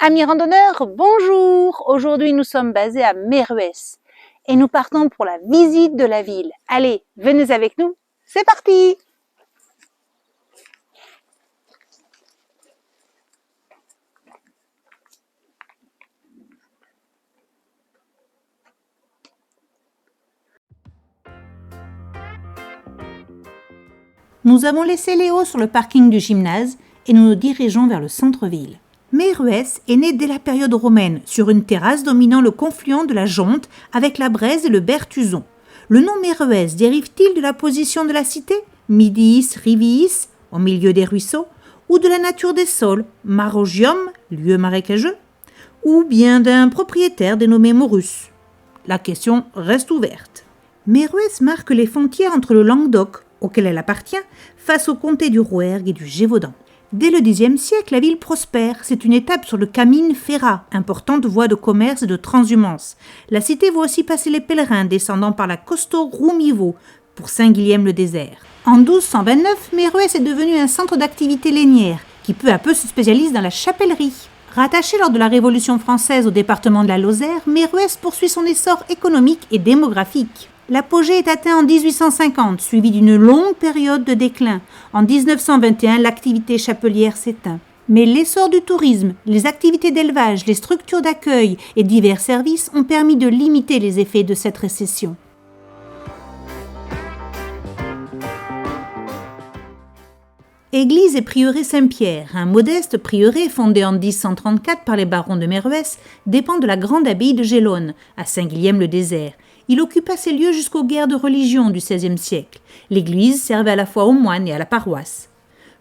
Amis randonneurs, bonjour! Aujourd'hui, nous sommes basés à Meruès et nous partons pour la visite de la ville. Allez, venez avec nous, c'est parti! Nous avons laissé Léo sur le parking du gymnase et nous nous dirigeons vers le centre-ville. Meruès est né dès la période romaine, sur une terrasse dominant le confluent de la Jonte avec la Brèze et le Bertuzon. Le nom Meruès dérive-t-il de la position de la cité, Midiis Riviis, au milieu des ruisseaux, ou de la nature des sols, Marogium, lieu marécageux, ou bien d'un propriétaire dénommé Maurus? La question reste ouverte. Meruès marque les frontières entre le Languedoc, auquel elle appartient, face aux comtés du Rouergue et du Gévaudan. Dès le Xe siècle, la ville prospère. C'est une étape sur le Camine Ferrat, importante voie de commerce et de transhumance. La cité voit aussi passer les pèlerins descendant par la Costo Roumiveau pour Saint-Guilhem-le-Désert. En 1229, Meruès est devenu un centre d'activité lainière qui peu à peu se spécialise dans la chapellerie. Rattaché lors de la Révolution française au département de la Lozère, Meruès poursuit son essor économique et démographique. L'apogée est atteint en 1850, suivi d'une longue période de déclin. En 1921, l'activité chapelière s'éteint. Mais l'essor du tourisme, les activités d'élevage, les structures d'accueil et divers services ont permis de limiter les effets de cette récession. Église et prieuré Saint-Pierre, un modeste prieuré fondé en 1034 par les barons de Meruès, dépend de la grande abbaye de Gélone, à Saint-Guilhem-le-Désert. Il occupa ces lieux jusqu'aux guerres de religion du XVIe siècle. L'église servait à la fois aux moines et à la paroisse.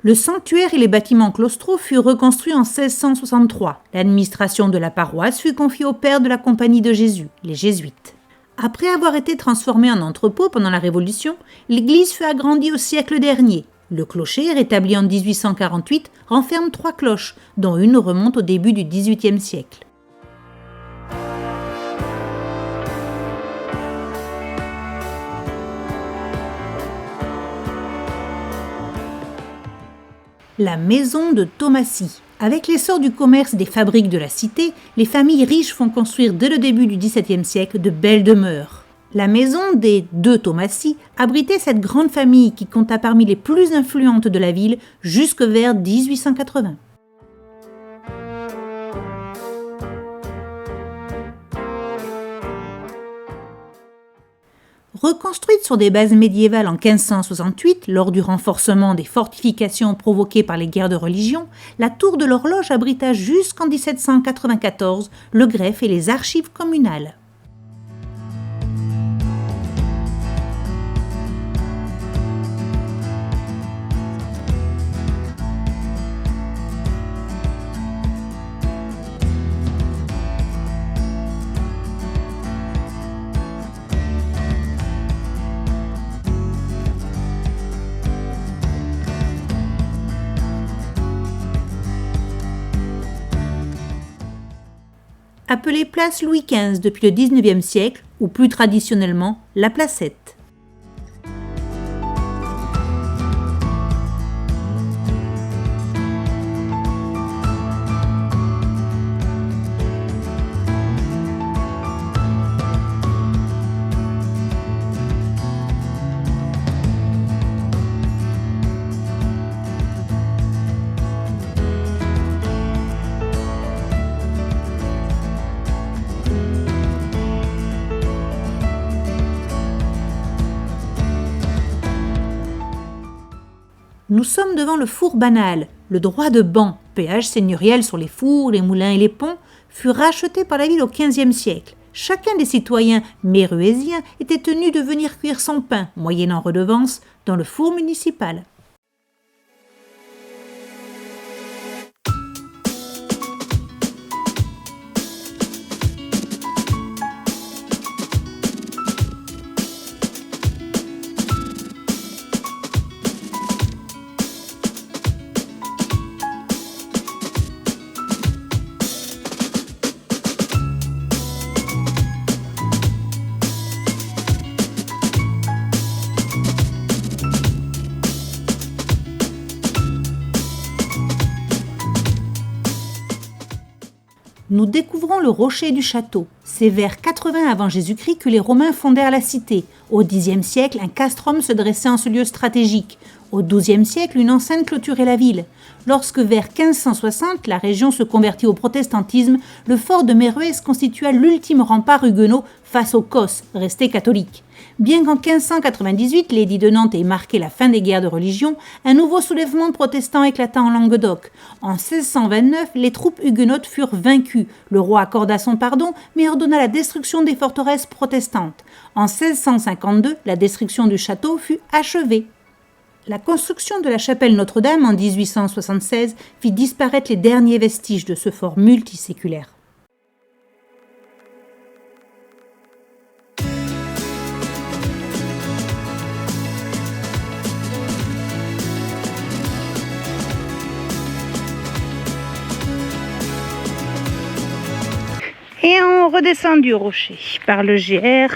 Le sanctuaire et les bâtiments claustraux furent reconstruits en 1663. L'administration de la paroisse fut confiée aux pères de la Compagnie de Jésus, les jésuites. Après avoir été transformée en entrepôt pendant la Révolution, l'église fut agrandie au siècle dernier. Le clocher, rétabli en 1848, renferme 3 cloches, dont une remonte au début du XVIIIe siècle. La maison de Thomassie. Avec l'essor du commerce et des fabriques de la cité, les familles riches font construire dès le début du XVIIe siècle de belles demeures. La maison des De Thomassie abritait cette grande famille qui compta parmi les plus influentes de la ville jusque vers 1880. Reconstruite sur des bases médiévales en 1568, lors du renforcement des fortifications provoquées par les guerres de religion, la tour de l'horloge abrita jusqu'en 1794 le greffe et les archives communales. Appelée place Louis XV depuis le XIXe siècle, ou plus traditionnellement, la Placette. Nous sommes devant le four banal. Le droit de ban, péage seigneurial sur les fours, les moulins et les ponts, fut racheté par la ville au XVe siècle. Chacun des citoyens méruésiens était tenu de venir cuire son pain, moyennant redevance, dans le four municipal. Nous découvrons le rocher du château. C'est vers 80 avant Jésus-Christ que les Romains fondèrent la cité. Au Xe siècle, un castrum se dressait en ce lieu stratégique. Au XIIe siècle, une enceinte clôturait la ville. Lorsque vers 1560, la région se convertit au protestantisme, le fort de Méruès constitua l'ultime rempart huguenot face aux Cosses, restés catholiques. Bien qu'en 1598, l'édit de Nantes ait marqué la fin des guerres de religion, un nouveau soulèvement protestant éclata en Languedoc. En 1629, les troupes huguenotes furent vaincues. Le roi accorda son pardon, mais ordonna la destruction des forteresses protestantes. En 1652, la destruction du château fut achevée. La construction de la chapelle Notre-Dame en 1876 fit disparaître les derniers vestiges de ce fort multiséculaire. Et on redescend du rocher par le GR.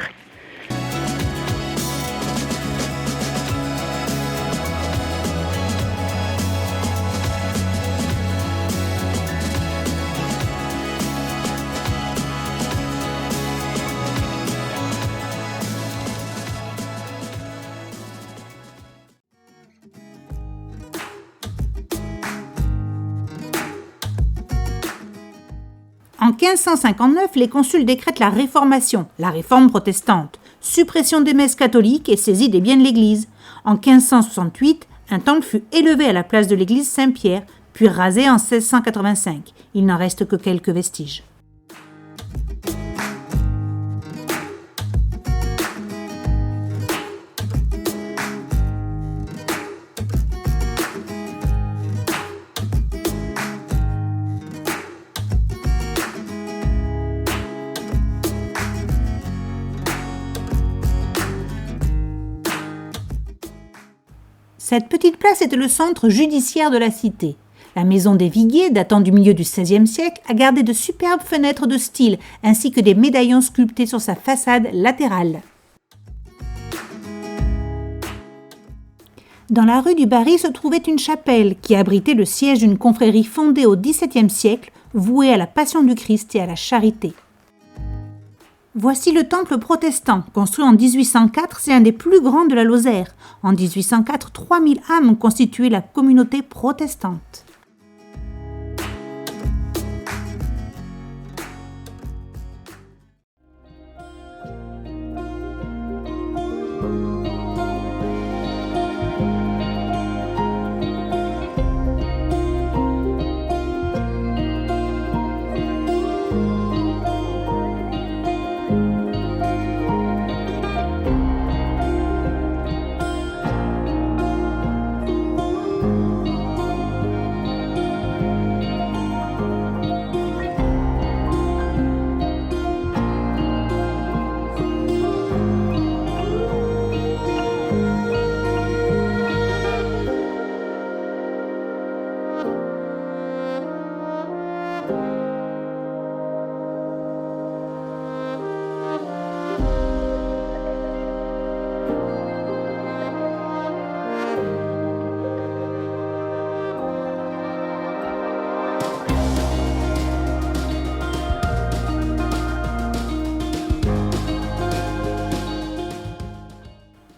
En 1559, les consuls décrètent la Réformation, la réforme protestante, suppression des messes catholiques et saisie des biens de l'Église. En 1568, un temple fut élevé à la place de l'église Saint-Pierre, puis rasé en 1685. Il n'en reste que quelques vestiges. Cette petite place était le centre judiciaire de la cité. La maison des Viguier, datant du milieu du XVIe siècle, a gardé de superbes fenêtres de style, ainsi que des médaillons sculptés sur sa façade latérale. Dans la rue du Barry se trouvait une chapelle qui abritait le siège d'une confrérie fondée au XVIIe siècle, vouée à la Passion du Christ et à la charité. Voici le temple protestant, construit en 1804, c'est un des plus grands de la Lozère. En 1804, 3000 âmes constituaient la communauté protestante.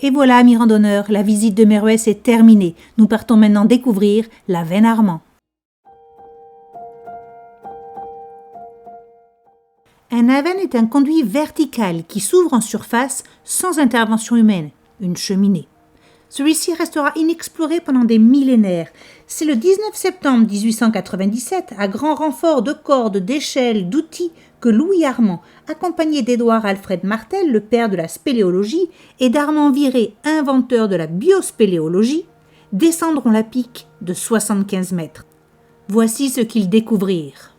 Et voilà, amis randonneurs, la visite de Méruès est terminée. Nous partons maintenant découvrir la Veine Armand. Un aven est un conduit vertical qui s'ouvre en surface sans intervention humaine, une cheminée. Celui-ci restera inexploré pendant des millénaires. C'est le 19 septembre 1897, à grand renfort de cordes, d'échelles, d'outils, que Louis Armand, accompagné d'Édouard Alfred Martel, le père de la spéléologie, et d'Armand Viré, inventeur de la biospéléologie, descendront la pique de 75 mètres. Voici ce qu'ils découvrirent.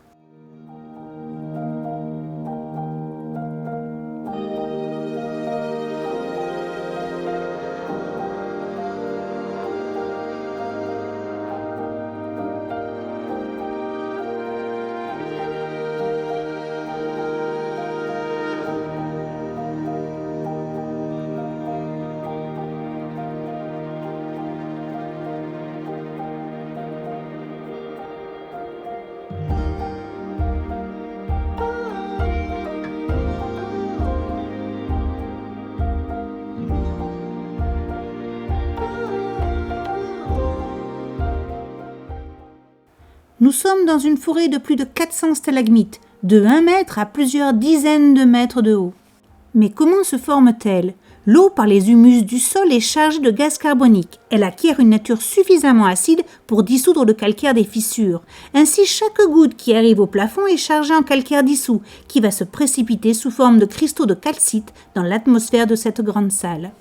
Nous sommes dans une forêt de plus de 400 stalagmites, de 1 mètre à plusieurs dizaines de mètres de haut. Mais comment se forment-elles? L'eau, par les humus du sol, est chargée de gaz carbonique. Elle acquiert une nature suffisamment acide pour dissoudre le calcaire des fissures. Ainsi, chaque goutte qui arrive au plafond est chargée en calcaire dissous, qui va se précipiter sous forme de cristaux de calcite dans l'atmosphère de cette grande salle.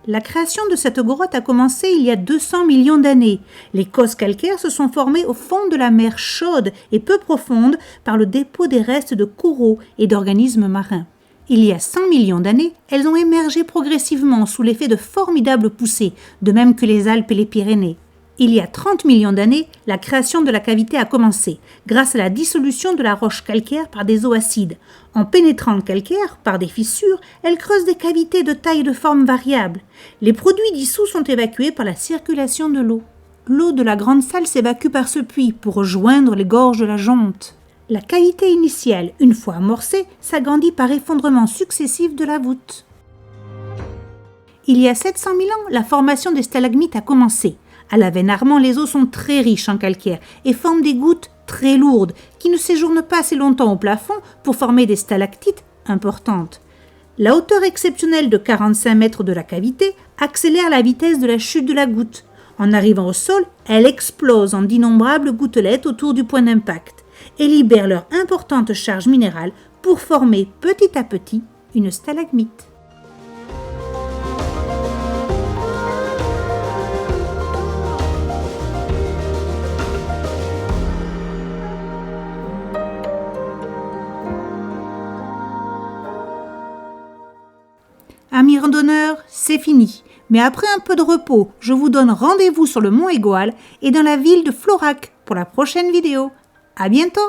La création de cette grotte a commencé il y a 200 millions d'années. Les cosses calcaires se sont formées au fond de la mer chaude et peu profonde par le dépôt des restes de coraux et d'organismes marins. Il y a 100 millions d'années, elles ont émergé progressivement sous l'effet de formidables poussées, de même que les Alpes et les Pyrénées. Il y a 30 millions d'années, la création de la cavité a commencé, grâce à la dissolution de la roche calcaire par des eaux acides. En pénétrant le calcaire, par des fissures, elle creuse des cavités de taille et de forme variables. Les produits dissous sont évacués par la circulation de l'eau. L'eau de la grande salle s'évacue par ce puits pour rejoindre les gorges de la jonte. La cavité initiale, une fois amorcée, s'agrandit par effondrement successif de la voûte. Il y a 700 000 ans, la formation des stalagmites a commencé. À Lavenarmant, les eaux sont très riches en calcaire et forment des gouttes très lourdes qui ne séjournent pas assez longtemps au plafond pour former des stalactites importantes. La hauteur exceptionnelle de 45 mètres de la cavité accélère la vitesse de la chute de la goutte. En arrivant au sol, elle explose en d'innombrables gouttelettes autour du point d'impact et libère leur importante charge minérale pour former petit à petit une stalagmite. Amis randonneurs, c'est fini. Mais après un peu de repos, je vous donne rendez-vous sur le mont Égual et dans la ville de Florac pour la prochaine vidéo. À bientôt!